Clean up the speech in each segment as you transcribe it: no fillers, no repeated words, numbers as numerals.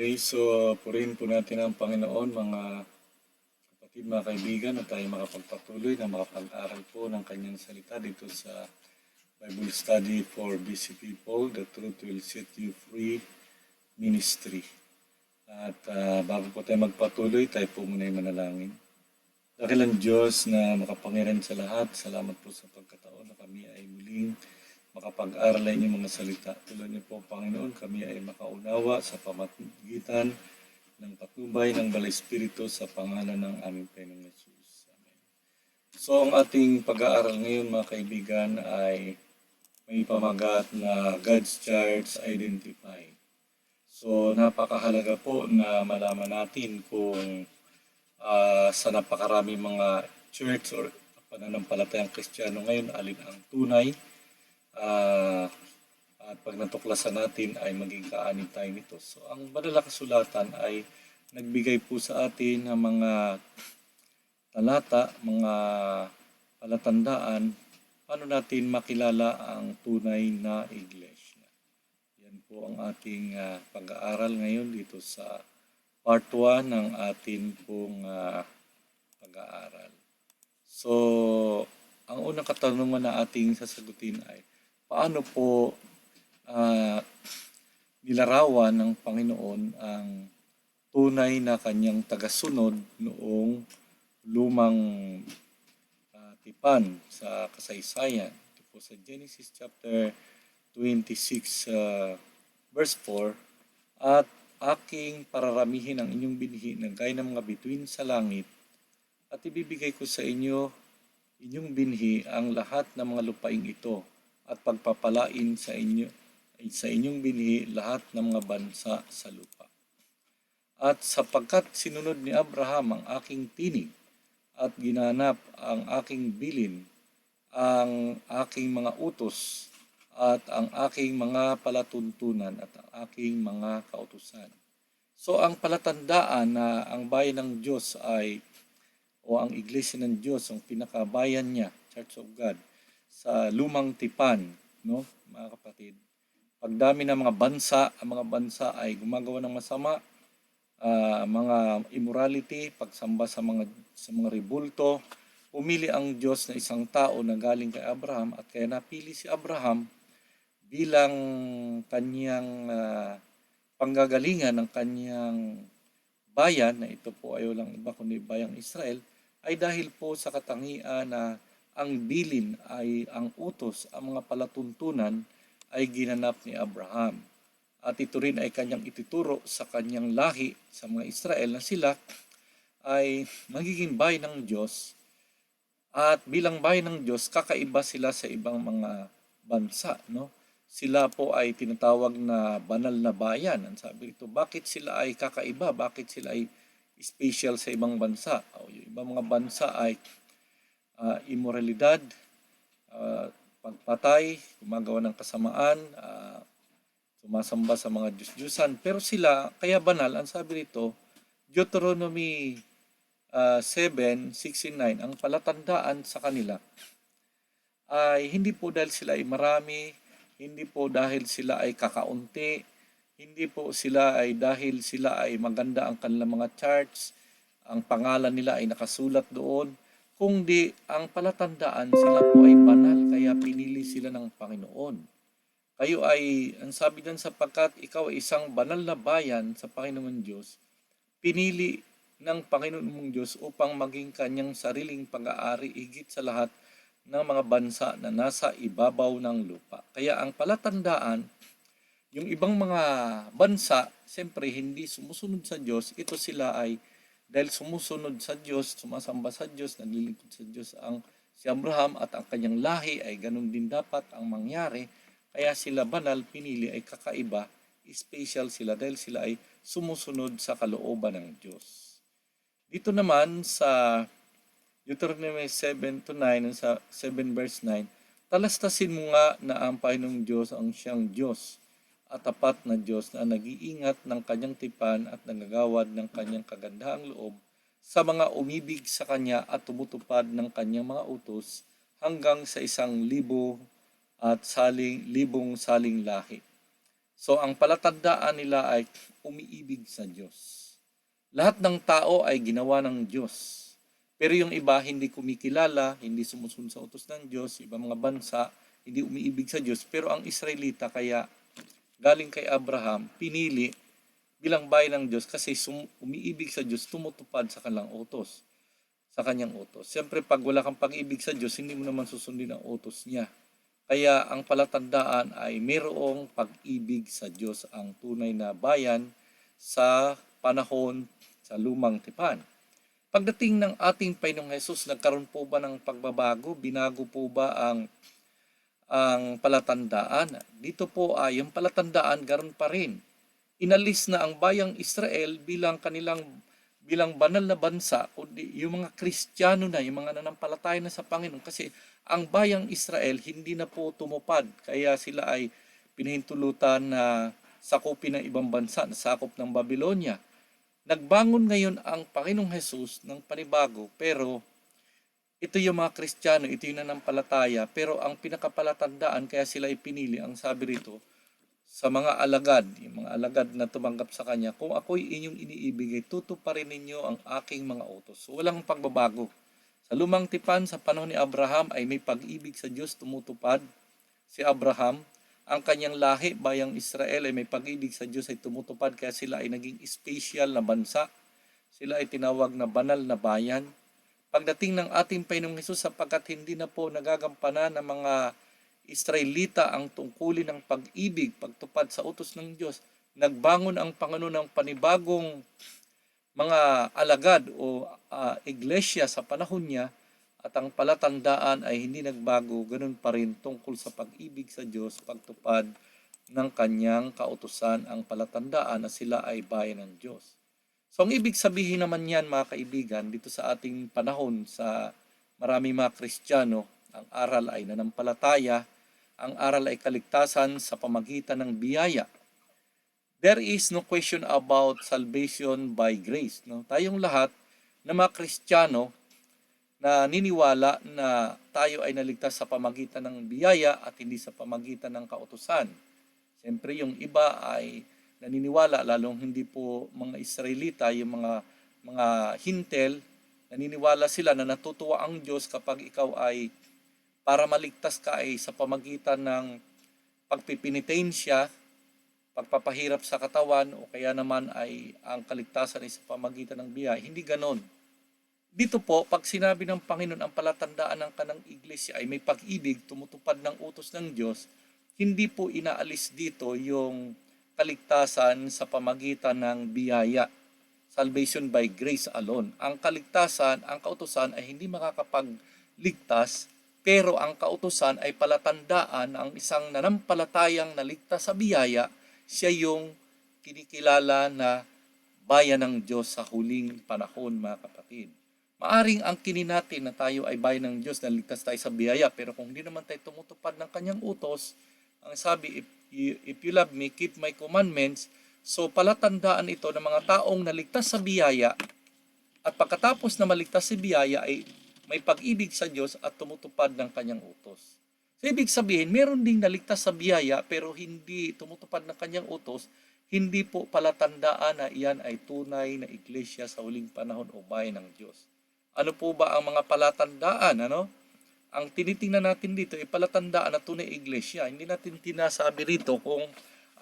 Okay, so purihin po natin ang Panginoon, mga kapatid, mga kaibigan, na tayo makapagpatuloy na makapag-aral po ng kanyang salita dito sa Bible Study for Busy People, The Truth Will Set You Free Ministry. At bago po tayo magpatuloy, tayo po muna ay manalangin. Dakilang Diyos na makapangyarihan sa lahat, salamat po sa pagkataon na kami ay muling makapag-aral ng inyong mga salita. Tulad niyo po, Panginoon, kami ay makaunawa sa pamamagitan ng patnubay ng Banal Espiritu sa pangalan ng aming Panginoong Hesus. Amen. So, ang ating pag-aaral ngayon, mga kaibigan, ay may pamagat na God's Church Identify. So, napakahalaga po na malaman natin kung sa napakarami mga church or pananampalatayang Kristiyano ngayon, alin ang tunay. At pag natuklasan natin ay maging kaanib tayo nito. So, ang banal na kasulatan ay nagbigay po sa atin ng mga talata, mga palatandaan, paano natin makilala ang tunay na iglesia. Yan po ang ating pag-aaral ngayon dito sa part 1 ng atin pong pag-aaral. So, ang unang katanungan na ating sasagutin ay, paano po nilarawan ng Panginoon ang tunay na kanyang tagasunod noong lumang tipan sa kasaysayan. Ito po sa Genesis chapter 26 verse 4, at aking pararamihin ang inyong binhi na gaya ng mga bituin sa langit, at ibibigay ko sa inyo, inyong binhi, ang lahat ng mga lupaing ito, at pagpapalain sa inyong binhi lahat ng mga bansa sa lupa. At sapagkat sinunod ni Abraham ang aking tinig, at ginanap ang aking bilin, ang aking mga utos, at ang aking mga palatuntunan, at ang aking mga kautusan. So, ang palatandaan na ang bayan ng Diyos ay, o ang iglesia ng Diyos, ang pinakabayan niya, Church of God, sa lumang tipan, no, mga kapatid. Pagdami ng mga bansa, ang mga bansa ay gumagawa ng masama, mga immorality, pagsamba sa mga rebulto. Pumili ang Diyos na isang tao na galing kay Abraham, at kaya napili si Abraham bilang kanyang panggagalingan ng kanyang bayan, na ito po ay walang iba kundi bayang Israel, ay dahil po sa katangian na ang bilin ay ang utos, ang mga palatuntunan ay ginanap ni Abraham. At ito rin ay kanyang ituturo sa kanyang lahi, sa mga Israel, na sila ay magiging bayan ng Diyos. At bilang bayan ng Diyos, kakaiba sila sa ibang mga bansa, no? Sila po ay tinatawag na banal na bayan. Ang sabi rito, bakit sila ay kakaiba? Bakit sila ay special sa ibang bansa? O, yung ibang mga bansa ay immoralidad, pagpatay, gumagawa ng kasamaan, sumasamba sa mga Diyos-Diyusan. Pero sila, kaya banal, ang sabi rito, Deuteronomy 7:6-9, ang palatandaan sa kanila ay hindi po dahil sila ay marami, hindi po dahil sila ay kakaunti, hindi po sila ay dahil sila ay maganda ang kanilang mga charts, ang pangalan nila ay nakasulat doon, kundi ang palatandaan sila po ay banal, kaya pinili sila ng Panginoon. Kayo ay, ang sabi dyan, sapagkat ikaw ay isang banal na bayan sa Panginoon Diyos, pinili ng Panginoon mong Diyos upang maging kanyang sariling pag-aari higit sa lahat ng mga bansa na nasa ibabaw ng lupa. Kaya ang palatandaan, yung ibang mga bansa, siyempre hindi sumusunod sa Diyos, ito sila ay dahil sumusunod sa Diyos, sumasamba sa Diyos, naglilingkod sa Diyos ang si Abraham, at ang kanyang lahi ay ganun din dapat ang mangyari. Kaya sila banal, pinili, ay kakaiba, special sila dahil sila ay sumusunod sa kalooban ng Diyos. Dito naman sa Deuteronomy 7-9, sa 7 verse 9, talastasin mo nga na ang Panginoong Diyos ang siyang Diyos at tapat na Diyos na nag-iingat ng kanyang tipan at nagagawad ng kanyang kagandahang loob sa mga umibig sa kanya at tumutupad ng kanyang mga utos hanggang sa 1,000 at libong saling lahi. So ang palatandaan nila ay umiibig sa Diyos. Lahat ng tao ay ginawa ng Diyos. Pero yung iba hindi kumikilala, hindi sumusunod sa utos ng Diyos, ibang mga bansa, hindi umiibig sa Diyos. Pero ang Israelita kaya galing kay Abraham, pinili bilang bayan ng Diyos kasi umiibig sa Diyos, tumutupad sa kanilang utos, sa kanyang utos. Siyempre, pag wala kang pag-ibig sa Diyos, hindi mo naman susundin ang utos niya. Kaya ang palatandaan ay mayroong pag-ibig sa Diyos ang tunay na bayan sa panahon sa lumang tipan. Pagdating ng ating Panginoong Hesus, nagkaroon po ba ng pagbabago? Binago po ba ang palatandaan? Dito po ay yung palatandaan garon pa rin. Inalis na ang bayang Israel bilang banal na bansa, kundi yung mga Kristiyano na, yung mga nanampalataya na sa Panginoon. Kasi ang bayang Israel hindi na po tumupad. Kaya sila ay pinahintulutan na sakupin ng ibang bansa, na sakop ng Babylonia. Nagbangon ngayon ang Panginoong Hesus ng panibago, pero ito yung mga Kristiyano, ito yung nanampalataya, pero ang pinakapalatandaan kaya sila ipinili, ang sabi rito, sa mga alagad, yung mga alagad na tumanggap sa Kanya, kung ako'y inyong iniibigay, tutuparin ninyo ang aking mga utos. So, walang pagbabago. Sa lumang tipan, sa panahon ni Abraham, ay may pag-ibig sa Diyos, tumutupad si Abraham. Ang kanyang lahi, bayang Israel, ay may pag-ibig sa Diyos, ay tumutupad, kaya sila ay naging special na bansa. Sila ay tinawag na banal na bayan. Pagdating ng ating Panginoong Hesus, sapagkat hindi na po nagagampanan ng mga Israelita ang tungkulin ng pag-ibig, pagtupad sa utos ng Diyos, nagbangon ang Panginoon ng panibagong mga alagad o iglesia sa panahon niya, at ang palatandaan ay hindi nagbago, ganun pa rin tungkol sa pag-ibig sa Diyos, pagtupad ng kanyang kautusan, ang palatandaan na sila ay bayan ng Diyos. So ang ibig sabihin naman yan, mga kaibigan, dito sa ating panahon, sa maraming mga Kristiyano, ang aral ay nanampalataya, ang aral ay kaligtasan sa pamagitan ng biyaya. There is no question about salvation by grace. No? Tayong lahat na mga Kristiyano na niniwala na tayo ay naligtas sa pamagitan ng biyaya at hindi sa pamagitan ng kautusan. Siyempre yung iba ay naniniwala, lalong hindi po mga Israelita, yung mga hintel, naniniwala sila na natutuwa ang Diyos kapag ikaw ay, para maligtas ka ay sa pamagitan ng pagpipinitensya, pagpapahirap sa katawan, o kaya naman ay ang kaligtasan ay sa pamagitan ng biyaya. Hindi ganon. Dito po, pag sinabi ng Panginoon ang palatandaan ng kanang iglesia ay may pag-ibig, tumutupad ng utos ng Diyos, hindi po inaalis dito yung kaligtasan sa pamagitan ng biyaya. Salvation by grace alone. Ang kaligtasan, ang kautusan ay hindi makakapagligtas, pero ang kautusan ay palatandaan ang isang nanampalatayang naligtas sa biyaya, siya yung kinikilala na bayan ng Diyos sa huling panahon, mga kapatid. Maaring ang kinin natin na tayo ay bayan ng Diyos, na ligtas tayo sa biyaya, pero kung hindi naman tayo tumutupad ng kanyang utos, ang sabi, if you love me, keep my commandments. So palatandaan ito ng mga taong naligtas sa biyaya, at pagkatapos na maligtas sa biyaya ay may pag-ibig sa Diyos at tumutupad ng kanyang utos. So ibig sabihin, meron ding naligtas sa biyaya pero hindi tumutupad ng kanyang utos, hindi po palatandaan na iyan ay tunay na iglesia sa huling panahon o bayan ng Diyos. Ano po ba ang mga palatandaan? Ang tinitingnan natin dito ay palatandaan na tunay iglesia. Hindi natin tinasabi rito kung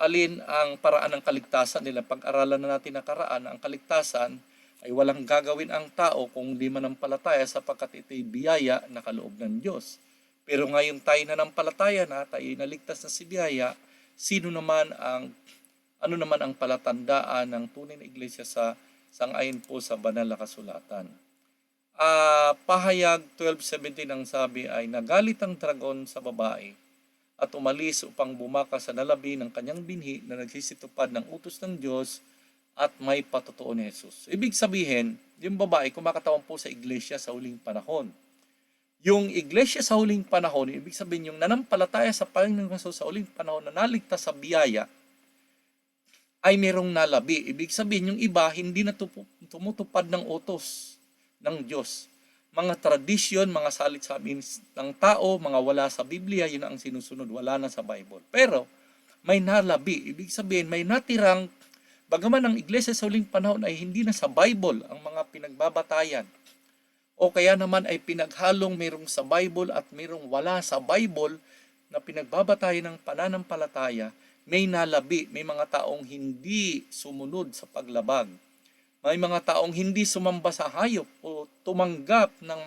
alin ang paraan ng kaligtasan nila. Pag-aralan na natin nakaraan, ang kaligtasan ay walang gagawin ang tao kung di manampalataya, sapagkat ito'y biyaya na kaloob ng Diyos. Pero ngayon tayo nanampalataya na, tayo naligtas na si biyaya, ano naman ang palatandaan ng tunay na iglesia sa sangayon po sa banal na kasulatan? Pahayag 12:17 ang sabi ay, nagalit ang dragon sa babae at umalis upang bumaka sa nalabi ng kanyang binhi na nagsisitupad ng utos ng Diyos at may patotoo ni Jesus. Ibig sabihin, yung babae kumakatawan po sa iglesia sa huling panahon. Yung iglesia sa huling panahon, ibig sabihin yung nanampalataya sa Panginoong Hesus sa huling panahon na naligtas sa biyaya, ay merong nalabi. Ibig sabihin yung iba hindi na tumutupad ng utos ng Diyos. Mga tradisyon, mga salit-sabi ng tao, mga wala sa Biblia, yun ang sinusunod, wala na sa Bible. Pero, may nalabi. Ibig sabihin, may natirang, bagaman ang iglesia sa huling panahon ay hindi na sa Bible ang mga pinagbabatayan, o kaya naman ay pinaghalong mayroong sa Bible at mayroong wala sa Bible na pinagbabatayan ng pananampalataya, may nalabi, may mga taong hindi sumunod sa paglabag. May mga taong hindi sumamba sa hayop o tumanggap ng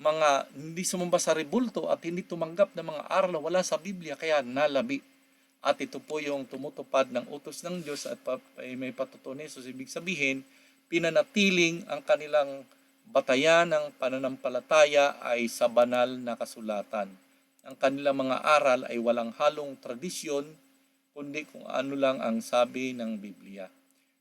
mga hindi sumamba sa rebulto at hindi tumanggap ng mga aral na wala sa Biblia, kaya nalabi. At ito po yung tumutupad ng utos ng Diyos at may patutunay. So ibig sabihin, pinanatiling ang kanilang batayan ng pananampalataya ay sa banal na kasulatan. Ang kanilang mga aral ay walang halong tradisyon, kundi kung ano lang ang sabi ng Biblia.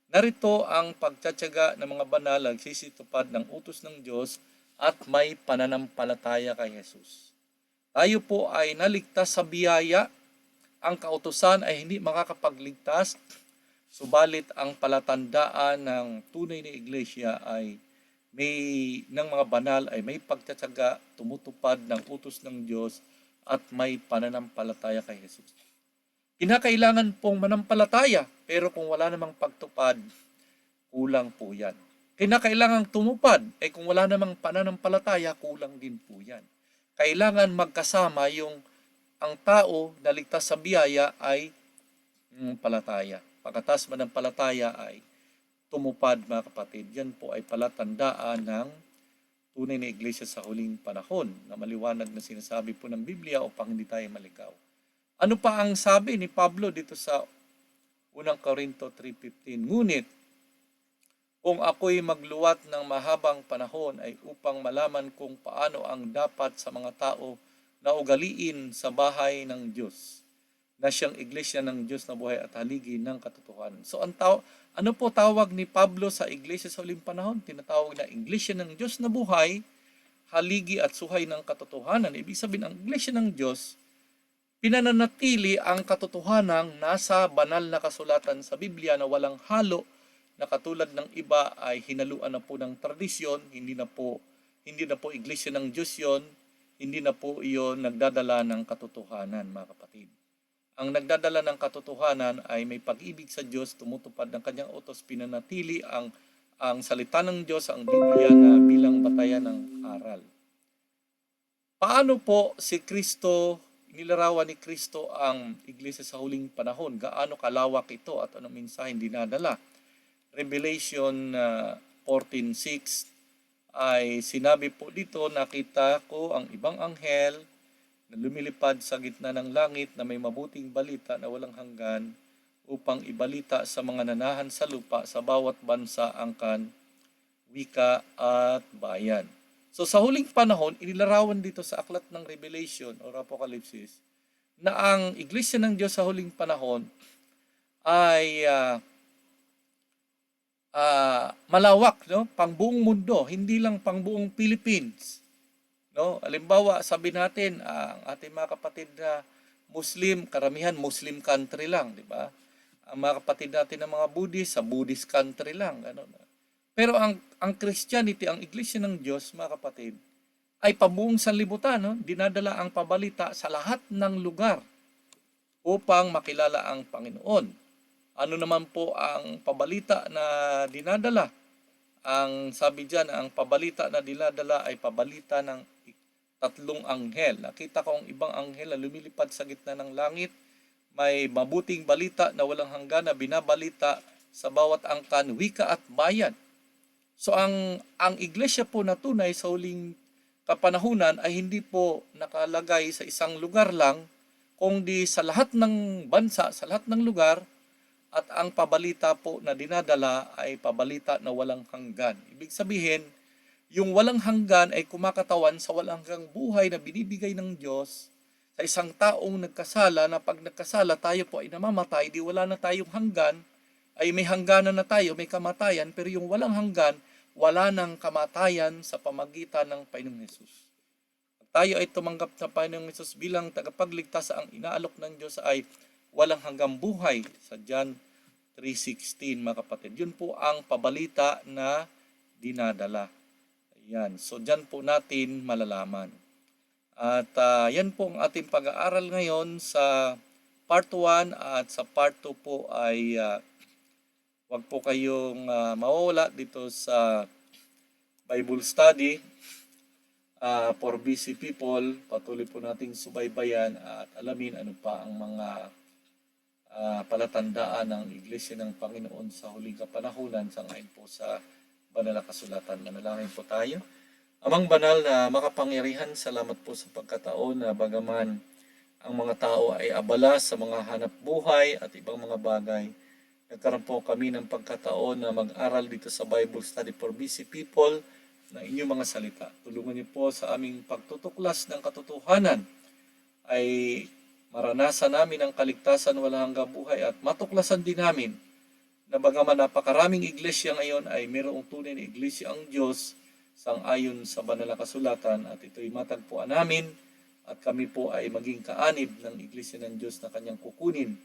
Narito ang pagtsatsaga ng mga banal na nagsisitupad ng utos ng Diyos at may pananampalataya kay Jesus. Tayo po ay naligtas sa biyaya. Ang kautusan ay hindi makakapagligtas, subalit ang palatandaan ng tunay na iglesia ay ng mga banal ay may pagtsatsaga, tumutupad ng utos ng Diyos at may pananampalataya kay Jesus. Kinakailangan pong manampalataya, pero kung wala namang pagtupad, kulang po yan. Kinakailangan tumupad, kung wala namang pananampalataya, kulang din po yan. Kailangan magkasama ang tao na ligtas sa biyaya ay palataya. Pagkatas manampalataya ay tumupad, mga kapatid. Yan po ay palatandaan ng tunay na iglesia sa huling panahon na maliwanag na sinasabi po ng Biblia upang hindi tayo maligaw. Ano pa ang sabi ni Pablo dito sa 1 Corinto 3:15? Ngunit, kung ako'y magluwat ng mahabang panahon ay upang malaman kung paano ang dapat sa mga tao na ugaliin sa bahay ng Diyos, na siyang iglesia ng Diyos na buhay at haligi ng katotohanan. So ano po tawag ni Pablo sa iglesia sa huling panahon? Tinatawag na iglesia ng Diyos na buhay, haligi at suhay ng katotohanan. Ibig sabihin, ang iglesia ng Diyos, pinananatili ang katotohanan nasa banal na kasulatan sa Biblia na walang halo, na katulad ng iba ay hinaluan na po ng tradisyon, hindi na po iglesia ng Diyos yon, hindi na po iyon nagdadala ng katotohanan, mga kapatid. Ang nagdadala ng katotohanan ay may pag-ibig sa Diyos, tumutupad ng kanyang utos, pinanatili ang salita ng Diyos, ang Biblia na bilang batayan ng aral. Paano po nilarawan ni Kristo ang iglesia sa huling panahon? Gaano kalawak ito at anong mensaheng dinadala? Revelation 14:6 ay sinabi po dito, nakita ko ang ibang anghel na lumilipad sa gitna ng langit na may mabuting balita na walang hanggan upang ibalita sa mga nanahan sa lupa sa bawat bansa, angkan, wika at bayan. So sa huling panahon, inilarawan dito sa aklat ng Revelation o Apocalypse na ang iglesia ng Diyos sa huling panahon ay malawak, no? Pangbuong mundo, hindi lang pangbuong Philippines. No? Halimbawa, sabi natin, ang ating mga kapatid na Muslim, karamihan Muslim country lang, di ba? Ang mga kapatid natin na mga Buddhist, sa Buddhist country lang. Ano? Pero ang Christianity, ang Iglesia ng Diyos, mga kapatid, ay pabuong sanlibutan. No? Dinadala ang pabalita sa lahat ng lugar upang makilala ang Panginoon. Ano naman po ang pabalita na dinadala? Ang sabi diyan, ang pabalita na dinadala ay pabalita ng 3 anghel. Nakita ko ang ibang anghel na lumilipad sa gitna ng langit. May mabuting balita na walang hanggan na binabalita sa bawat angkan, wika at bayan. So ang iglesia po na tunay sa huling kapanahunan ay hindi po nakalagay sa isang lugar lang, kundi sa lahat ng bansa, sa lahat ng lugar, at ang pabalita po na dinadala ay pabalita na walang hanggan. Ibig sabihin, yung walang hanggan ay kumakatawan sa walang hanggang buhay na binibigay ng Diyos sa isang taong nagkasala, na pag nagkasala tayo po ay namamatay, di wala na tayong hanggan, ay may hangganan na tayo, may kamatayan, pero yung walang hanggan, wala nang kamatayan sa pamagitan ng Panginoong Hesus. At tayo ay tumanggap sa Panginoong Hesus bilang tagapagligtas, ang inaalok ng Diyos ay walang hanggang buhay sa John 3:16, mga kapatid. Yun po ang pabalita na dinadala. Ayan. So, dyan po natin malalaman. At yan po ang ating pag-aaral ngayon sa part 1 at sa part 2 po ay wag po kayong mawawala dito sa Bible study for busy people. Patuloy po nating subaybayan at alamin ano pa ang mga palatandaan ng Iglesia ng Panginoon sa huling kapanahunan sangayon po sa banal na kasulatan. Manalangin po tayo. Amang banal na makapangyarihan, salamat po sa pagkataon na bagaman ang mga tao ay abala sa mga hanap buhay at ibang mga bagay, nagkaroon po kami ng pagkataon na mag-aral dito sa Bible Study for Busy People ng inyong mga salita. Tulungan niyo po sa aming pagtutuklas ng katotohanan ay maranasan namin ang kaligtasan walang hanggang buhay at matuklasan din namin na bagaman napakaraming iglesia ngayon ay mayroong tunay na iglesia ang Diyos sang-ayon sa banal na kasulatan at ito'y matagpuan namin at kami po ay maging kaanib ng iglesia ng Diyos na kanyang kukunin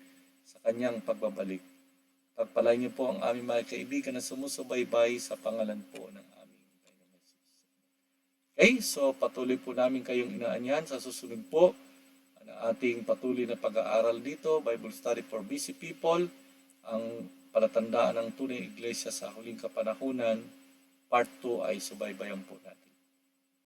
sa kanyang pagbabalik. Pagpalain niyo po ang aming mga kaibigan na sumusubaybay sa pangalan po ng aming Panginoon Jesus. Okay, so patuloy po namin kayong inaanyahan sa susunod po na ating patuloy na pag-aaral dito, Bible Study for Busy People, ang palatandaan ng tunay iglesia sa huling kapanahunan, part 2 ay subaybayan po natin.